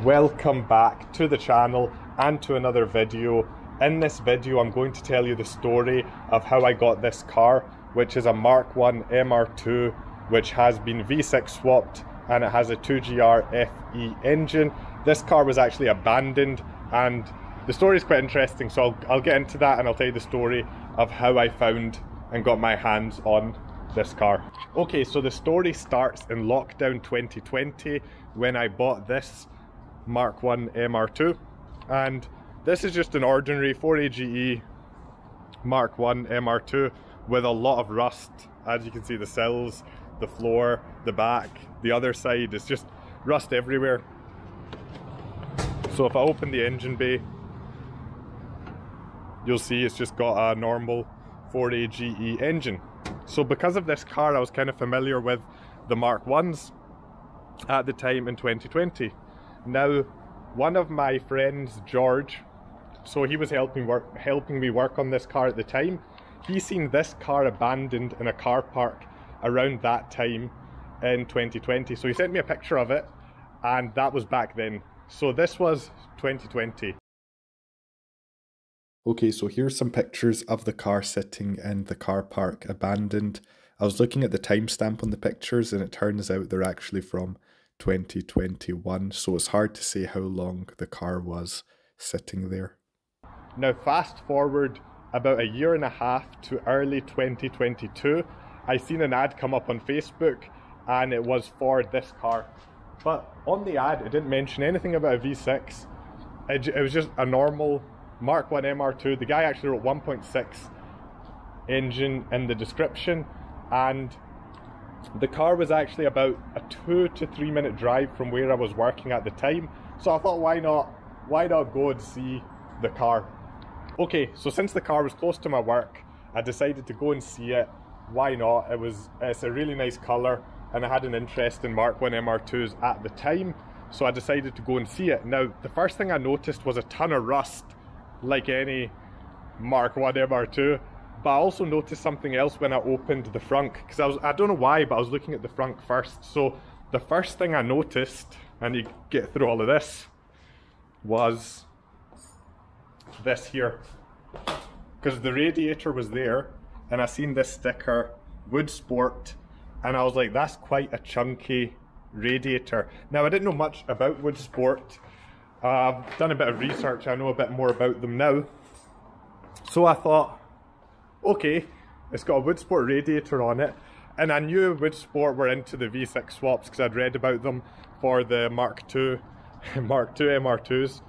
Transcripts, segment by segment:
Welcome back to the channel and to another video. In this video I'm going to tell you the story of how I got this car, which is a Mk1 MR2 which has been V6 swapped and it has a 2gr-fe engine. This car was actually abandoned and the story is quite interesting, so I'll get into that and I'll tell you the story of how I found and got my hands on this car. Okay, so the story starts in lockdown 2020 when I bought this Mk1 MR2, and this is just an ordinary 4AGE Mk1 MR2 with a lot of rust. As you can see, the sills, the floor, the back, the other side is just rust everywhere. So if I open the engine bay, you'll see it's just got a normal 4AGE engine. So because of this car I was kind of familiar with the Mk1s at the time in 2020. Now, one of my friends, George, so he was helping me work on this car at the time. He seen this car abandoned in a car park around that time in 2020. So he sent me a picture of it, and that was back then. So this was 2020. Okay, so here's some pictures of the car sitting in the car park abandoned. I was looking at the timestamp on the pictures and it turns out they're actually from 2021, so it's hard to say how long the car was sitting there. Now fast forward about a year and a half to early 2022, I seen an ad come up on Facebook and it was for this car. But on the ad it didn't mention anything about a V6, it was just a normal Mk1 MR2. The guy actually wrote 1.6 engine in the description, and the car was actually about a 2 to 3 minute drive from where I was working at the time. So I thought, why not go and see the car? Okay, so since the car was close to my work, I decided to go and see it. Why not? It's a really nice colour and I had an interest in Mk1 MR2s at the time, so I decided to go and see it. Now, the first thing I noticed was a ton of rust, like any Mk1 MR2, but I also noticed something else when I opened the frunk, because I don't know why, but I was looking at the frunk first. So the first thing I noticed, and you get through all of this, was this here, because the radiator was there and I seen this sticker, Wood Sport, and I was like, that's quite a chunky radiator. Now I didn't know much about Wood Sport. I've done a bit of research, I know a bit more about them now. So I thought, okay, it's got a Wood Sport radiator on it, and I knew Wood Sport were into the V6 swaps because I'd read about them for the Mk2 MR2s.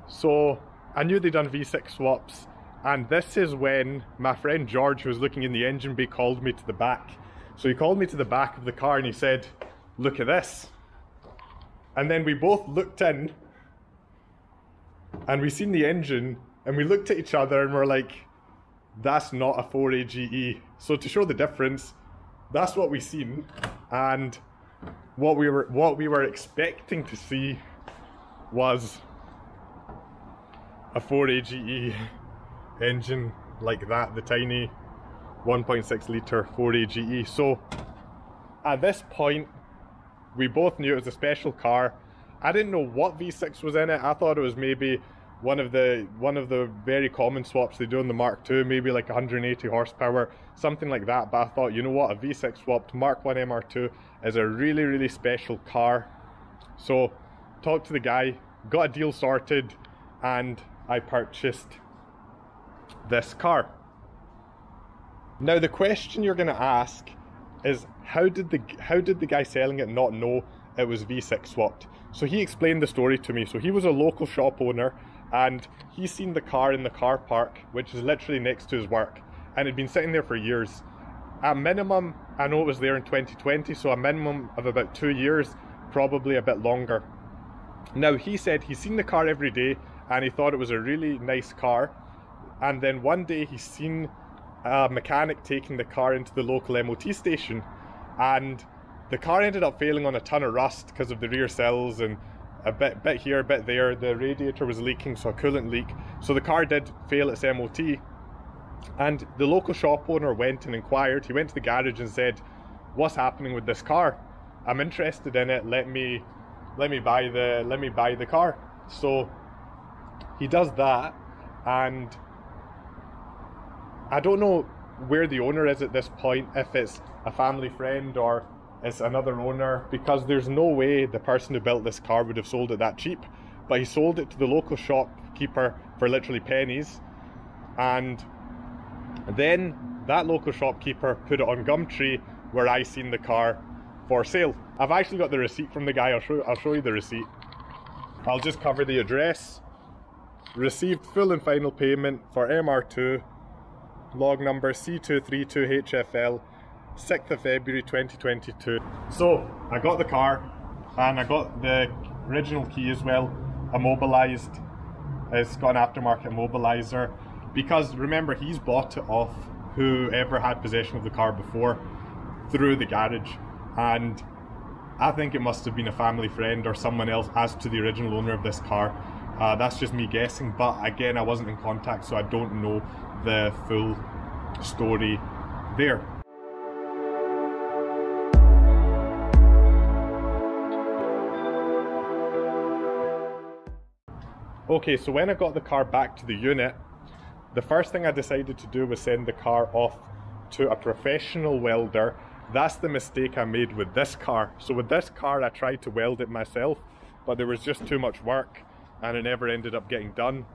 So I knew they'd done V6 swaps, and this is when my friend George, who was looking in the engine bay, called me to the back. So he called me to the back of the car and he said, look at this. And then we both looked in and we seen the engine and we looked at each other and we're like, that's not a 4AGE. So to show the difference, that's what we seen, and what we were expecting to see was a 4AGE engine like that, the tiny 1.6 litre 4AGE. So at this point we both knew it was a special car. I didn't know what V6 was in it. I thought it was maybe one of the very common swaps they do in the Mk2, maybe like 180 horsepower, something like that. But I thought, you know what, a V6 swapped Mk1 MR2 is a really special car. So talked to the guy, got a deal sorted, and I purchased this car. Now the question you're going to ask is, how did the guy selling it not know it was V6 swapped? So he explained the story to me. So he was a local shop owner and he seen the car in the car park, which is literally next to his work, and it'd been sitting there for years. At minimum, I know it was there in 2020, so a minimum of about 2 years, probably a bit longer. Now he said he's seen the car every day and he thought it was a really nice car, and then one day he's seen a mechanic taking the car into the local MOT station, and the car ended up failing on a ton of rust because of the rear sills and a bit here, a bit there. The radiator was leaking, so a coolant leak. So the car did fail its MOT, and the local shop owner went and inquired. He went to the garage and said, what's happening with this car? I'm interested in it, let me let me buy the car. So he does that, and I don't know where the owner is at this point, if it's a family friend or it's another owner, because there's no way the person who built this car would have sold it that cheap. But he sold it to the local shopkeeper for literally pennies, and then that local shopkeeper put it on Gumtree, where I seen the car for sale. I've actually got the receipt from the guy. I'll show you the receipt. I'll just cover the address. Received full and final payment for MR2, log number C232HFL, 6th of February 2022. So I got the car, and I got the original key as well, immobilized. It's got an aftermarket immobilizer, because remember, he's bought it off whoever had possession of the car before through the garage, and I think it must have been a family friend or someone else as to the original owner of this car. That's just me guessing, but again, I wasn't in contact, so I don't know the full story there. Okay, so when I got the car back to the unit, the first thing I decided to do was send the car off to a professional welder. That's the mistake I made with this car. So with this car, I tried to weld it myself, but there was just too much work and it never ended up getting done.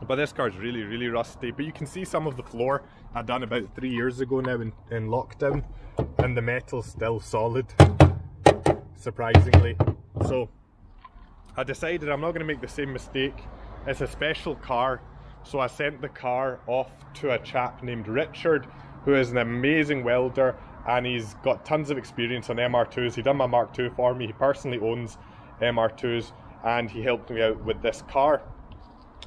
But this car's really, really rusty. But you can see some of the floor I'd done about 3 years ago now in lockdown, and the metal's still solid, surprisingly. So I decided I'm not going to make the same mistake. It's a special car, so I sent the car off to a chap named Richard, who is an amazing welder, and he's got tons of experience on MR2s. He done my Mark II for me. He personally owns MR2s, and he helped me out with this car.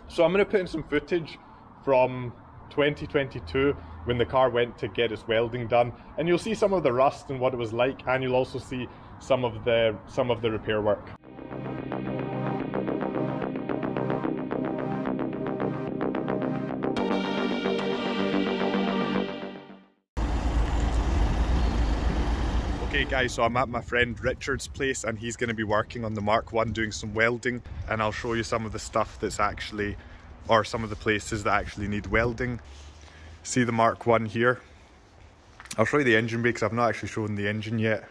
So I'm going to put in some footage from 2022 when the car went to get its welding done, and you'll see some of the rust and what it was like, and you'll also see some of the repair work. Okay guys, so I'm at my friend Richard's place, and he's going to be working on the Mark I, doing some welding, and I'll show you some of the stuff that's actually, or some of the places that actually need welding. See the Mark I here? I'll show you the engine bay because I've not actually shown the engine yet,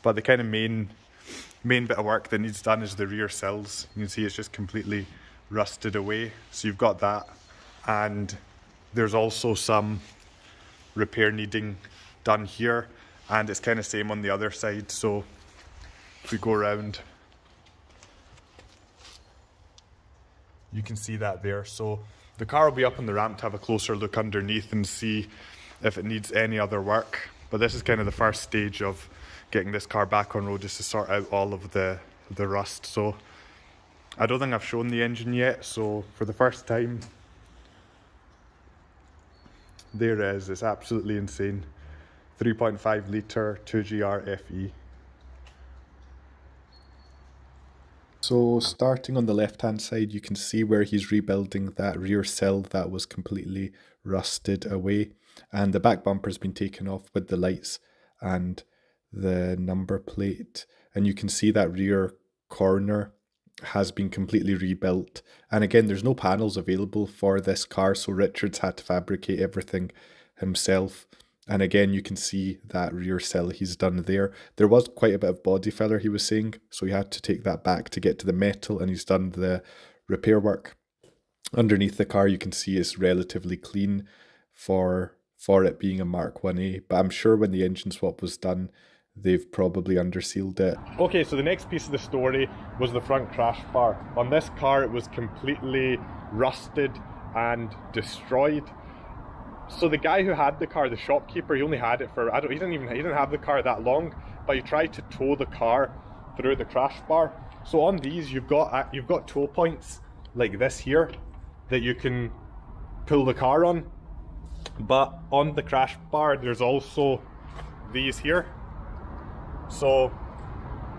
but the kind of main bit of work that needs done is the rear sills. You can see it's just completely rusted away, so you've got that, and there's also some repair needing done here. And it's kind of same on the other side, so if we go around, you can see that there. So the car will be up on the ramp to have a closer look underneath and see if it needs any other work. But this is kind of the first stage of getting this car back on road, just to sort out all of the rust. So I don't think I've shown the engine yet, so for the first time, there it is. It's absolutely insane. 3.5 litre 2gr-fe. So starting on the left hand side, you can see where he's rebuilding that rear sill that was completely rusted away, and the back bumper's been taken off with the lights and the number plate, and you can see that rear corner has been completely rebuilt. And again, there's no panels available for this car, so Richard's had to fabricate everything himself. And again, you can see that rear sill he's done there. There was quite a bit of body filler, he was saying, so he had to take that back to get to the metal, and he's done the repair work. Underneath the car, you can see it's relatively clean for it being a Mark Ia, but I'm sure when the engine swap was done, they've probably undersealed it. Okay, so the next piece of the story was the front crash bar. On this car, it was completely rusted and destroyed. So the guy who had the car, the shopkeeper, he only had it for, he didn't have the car that long, but he tried to tow the car through the crash bar. So on these, you've got tow points like this here that you can pull the car on, but on the crash bar, there's also these here. So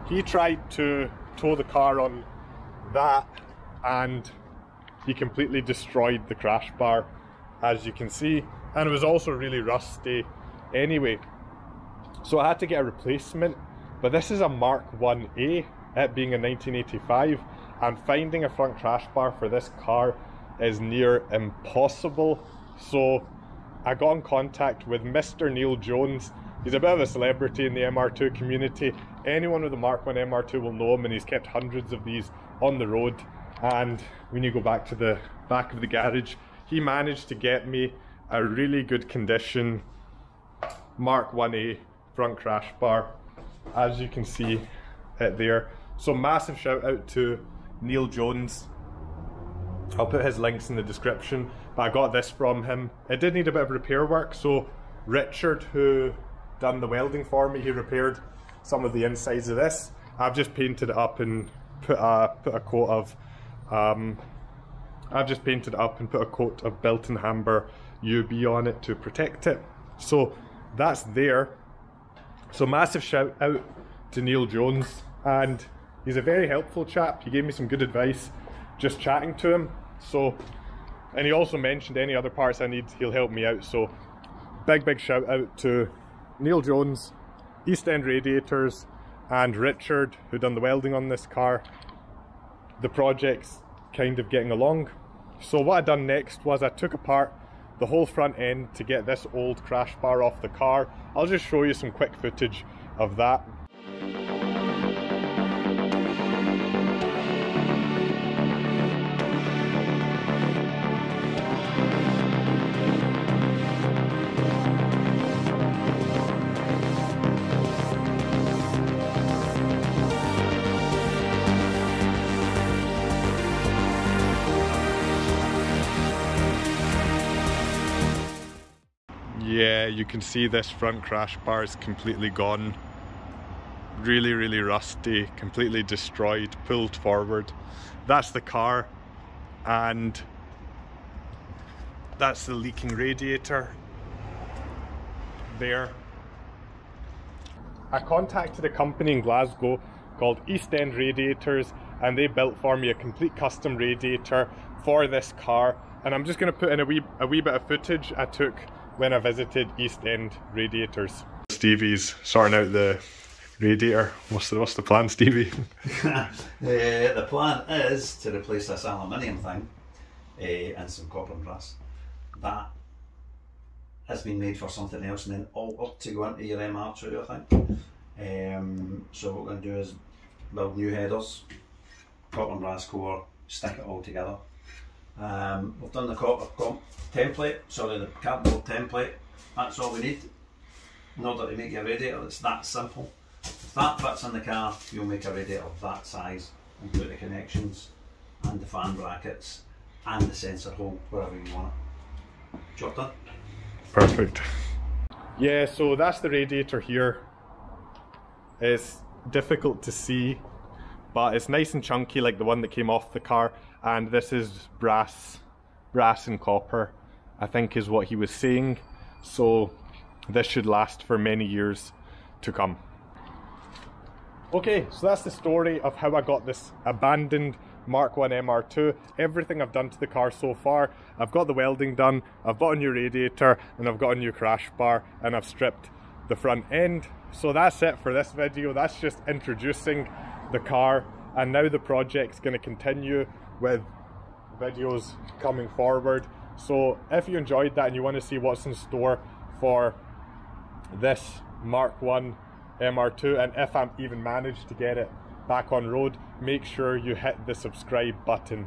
he tried to tow the car on that, and he completely destroyed the crash bar, as you can see. And it was also really rusty anyway. So I had to get a replacement, but this is a Mark Ia, it being a 1985, and finding a front crash bar for this car is near impossible. So I got in contact with Mr. Neil Jones. He's a bit of a celebrity in the MR2 community. Anyone with a Mark 1 MR2 will know him, and he's kept hundreds of these on the road. And when you go back to the back of the garage, he managed to get me a really good condition Mark 1A front crash bar, as you can see it there. So massive shout out to Neil Jones. I'll put his links in the description, but I got this from him. It did need a bit of repair work, so Richard, who done the welding for me, he repaired some of the insides of this. I've just painted it up and put a coat of built-in Hamber UB on it to protect it. So that's there. So massive shout out to Neil Jones, and he's a very helpful chap. He gave me some good advice just chatting to him. So, and he also mentioned any other parts I need, he'll help me out. So big shout out to Neil Jones, East End Radiators, and Richard, who done the welding on this car. The project's kind of getting along. So what I done next was I took apart the whole front end to get this old crash bar off the car. I'll just show you some quick footage of that. Yeah, you can see this front crash bar is completely gone. Really rusty, completely destroyed, pulled forward. That's the car, and that's the leaking radiator there. I contacted a company in Glasgow called East End Radiators, and they built for me a complete custom radiator for this car. And I'm just going to put in a wee bit of footage I took when I visited East End Radiators. Stevie's sorting out the radiator. What's the plan, Stevie? The plan is to replace this aluminium thing and some copper and brass. That has been made for something else and then all up to go into your MR2, I think. So what we're going to do is build new headers, copper and brass core, stick it all together. We've done the copper template, sorry, the cardboard template. That's all we need in order to make your radiator. It's that simple. If that fits in the car, you'll make a radiator of that size and put the connections and the fan brackets and the sensor hole wherever you want it. Job done. Perfect. Yeah, so that's the radiator here. It's difficult to see, but it's nice and chunky like the one that came off the car, and this is brass and copper, I think is what he was saying. So this should last for many years to come. Okay, so that's the story of how I got this abandoned Mark 1 MR2. Everything I've done to the car so far. I've got the welding done, I've bought a new radiator, and I've got a new crash bar, and I've stripped the front end. So that's it for this video. That's just introducing the car, and now the project's going to continue with videos coming forward. So if you enjoyed that and you want to see what's in store for this Mark 1 MR2, and if I'm even managed to get it back on road, make sure you hit the subscribe button.